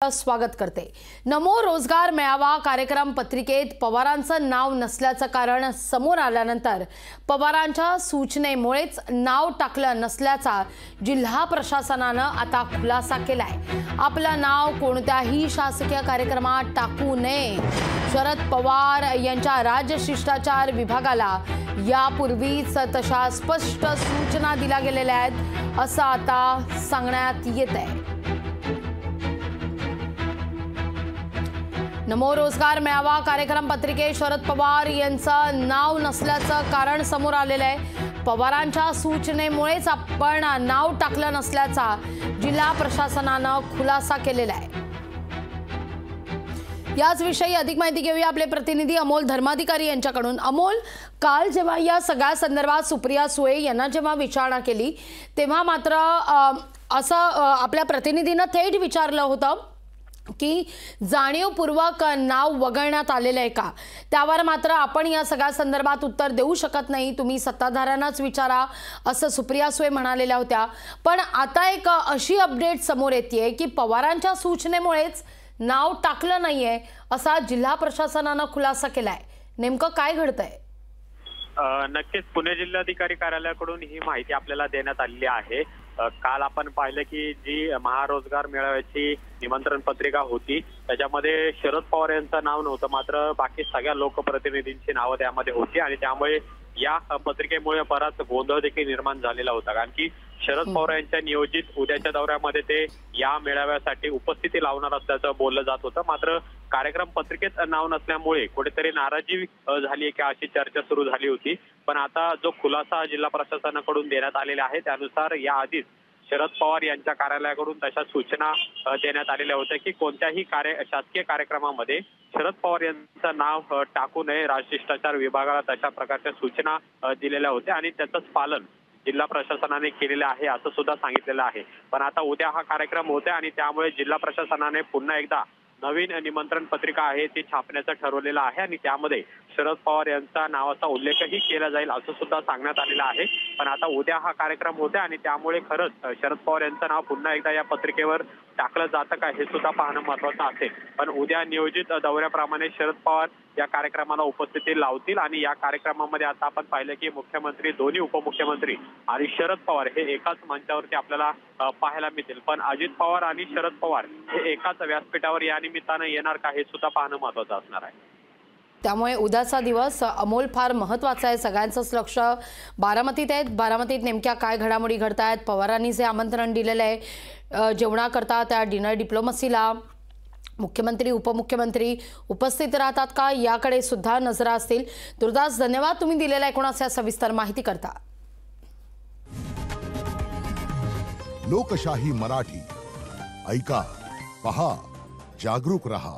स्वागत करते। नमो रोजगार मेळावा कार्यक्रम पत्रिकेत पवारांचं नाव नसल्याचं कारण समोर आल्यानंतर पवारांच्या सूचनेमुळेच नाव टाकलं नसल्याचा जिल्हा प्रशासनानं आता खुलासा केलाय। आपलं नाव कोणत्याही शासकीय कार्यक्रमात टाकू नये। शरद पवार यांच्या राज्य शिष्टाचार विभागाला यापूर्वीच तशा स्पष्ट सूचना दिल्या गेलेल्या आहेत असं आता सांगण्यात येतंय। नमो रोजगार मेळावा कार्यक्रम पत्रिकेत शरद पवार यांचं नाव नसल्याचं कारण समोर आलेलं आहे। पवारांच्या सूचनेमुळेच आपण नाव टाकलं नसल्याचा जिल्हा प्रशासनानं खुलासा केलेला आहे। याच विषयी अधिक माहिती घेऊया आपले प्रतिनिधी अमोल धर्माधिकारी यांच्याकडून। अमोल, काल जेव्हा या सगळ्या संदर्भात सुप्रिया सुळे यांना जेव्हा विचारणा केली तेव्हा मात्र असं आपल्या प्रतिनिधीनं थेट विचारलं होतं की जाणीवपूर्वक नाव वगळण्यात आलेलं आहे का। त्यावर मात्र आपण या सगळ्या संदर्भात उत्तर देऊ शकत नाही, तुम्ही सत्ताधाऱ्यांनाच विचारा असं सुप्रिया सुळे म्हणालेल्या होत्या। पण आता एक अशी अपडेट समोर येते की पवारांच्या सूचनेमुळेच नाव टाकलं नाहीये असा जिल्हा प्रशासनानं खुलासा केलाय। नेमकं काय घडतंय? नक्कीच पुणे जिल्हाधिकारी कार्यालयाकडून ही माहिती आपल्याला देण्यात आलेली आहे। काल आपण पाहिलं की जी महारोजगार मेळाव्याची निमंत्रण पत्रिका होती त्याच्यामध्ये शरद पवार यांचं नाव नव्हतं, मात्र बाकी सगळ्या लोकप्रतिनिधींची नावं त्यामध्ये होती आणि त्यामुळे या पत्रिकेमुळे बराच गोंधळ देखील निर्माण झालेला होता। कारण की शरद पवार यांच्या नियोजित उद्याच्या दौऱ्यामध्ये ते या मेळाव्यासाठी उपस्थिती लावणार असल्याचं बोललं जात होतं, मात्र कार्यक्रम पत्रिकेत नाव नसल्यामुळे कुठेतरी नाराजी झाली की अशी चर्चा सुरू झाली होती। पण आता जो खुलासा जिल्हा प्रशासनाकडून देण्यात आलेला आहे त्यानुसार याआधीच शरद पवार यांच्या कार्यालयाकडून तशा सूचना देण्यात आलेल्या होत्या की कोणत्याही शासकीय कार्यक्रमामध्ये शरद पवार यांचं नाव टाकू नये। राजशिष्टाचार विभागाला तशा प्रकारच्या सूचना दिलेल्या होत्या आणि त्याचंच पालन जिल्हा प्रशासनाने केलेलं आहे असं सुद्धा सांगितलेलं आहे। पण आता उद्या हा कार्यक्रम होता आणि त्यामुळे जिल्हा प्रशासनाने पुन्हा एकदा नवीन निमंत्रण पत्रिका आहे ती छापण्याचं ठरवलेलं आहे आणि त्यामध्ये शरद पवार यांचा नावाचा उल्लेखही केला जाईल असं सुद्धा सांगण्यात आलेलं आहे। पण आता उद्या हा कार्यक्रम होता आणि त्यामुळे खरंच शरद पवार यांचं नाव पुन्हा एकदा या पत्रिकेवर टाकलं जातं का हे सुद्धा पाहणं महत्त्वाचं असेल। पण उद्या नियोजित दौऱ्याप्रमाणे शरद पवार या कार्यक्रमाला उपस्थिती लावतील आणि या कार्यक्रमामध्ये आता आपण पाहिलं की मुख्यमंत्री, दोन्ही उपमुख्यमंत्री आणि शरद पवार हे एकाच मंचावरती आपल्याला पाहायला मिळतील। पण अजित पवार आणि शरद पवार हे एकाच व्यासपीठावर या निमित्तानं येणार का हे सुद्धा पाहणं महत्त्वाचं असणार आहे। त्यामुळे उद्याचा दिवस अमोल फार महत्त्वाचा आहे। सगळ्यांचंच लक्ष बारामतीत आहे। बारामतीत नेमक्या काय घडामोडी घडतायत, पवारांनी जे आमंत्रण दिलेलं आहे जेवणाकरता त्या डिनर डिप्लोमसीला मुख्यमंत्री उपमुख्यमंत्री उपस्थित राहतात का याकडे सुद्धा नजरा असतील। दुर्दास, धन्यवाद तुम्ही दिलेल्या एकूणच सविस्तर माहिती करता। लोकशाही मराठी ऐका, पहा, जागरूक रहा।